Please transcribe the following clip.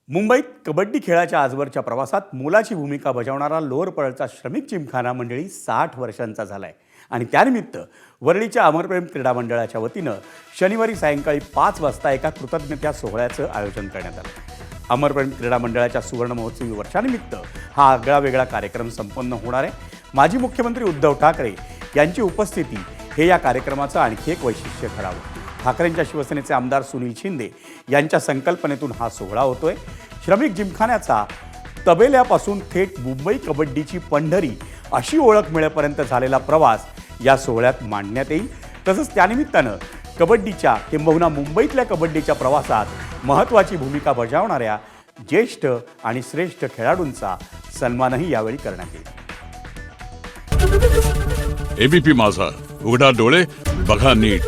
मुंबईत कबड्डी खेळाच्या आजवरच्या प्रवासात मोलाची भूमिका बजावणारा लोअर परळचा श्रमिक जिमखाना मंडळी 60 वर्षांचा झाला आहे आणि त्यानिमित्त वरळीच्या अमरप्रेम क्रीडा मंडळाच्या वतीनं शनिवारी सायंकाळी 5 वाजता एका कृतज्ञता सोहळ्याचं आयोजन करण्यात आलं। अमरप्रेम क्रीडा मंडळाच्या सुवर्ण महोत्सवी वर्षानिमित्त हा आगळावेगळा कार्यक्रम संपन्न होणार आहे। माजी मुख्यमंत्री उद्धव ठाकरे यांची उपस्थिती हे या कार्यक्रमाचं आणखी एक वैशिष्ट्य ठरावं। ठाकरेंच्या शिवसेनेचे आमदार सुनील शिंदे यांच्या संकल्पनेतून हा सोहळा होतोय। श्रमिक जिमखान्याचा तबेल्यापासून थेट मुंबई कबड्डीची पंढरी अशी ओळख मिळेपर्यंत झालेला प्रवास या सोहळ्यात मांडण्यात येईल। तसंच त्यानिमित्तानं कबड्डीच्या किंबहुना मुंबईतल्या कबड्डीच्या प्रवासात महत्त्वाची भूमिका बजावणाऱ्या ज्येष्ठ आणि श्रेष्ठ खेळाडूंचा सन्मानही यावेळी करण्यात येईल। एबीपी माझा, उघडा डोळे बघा नीट।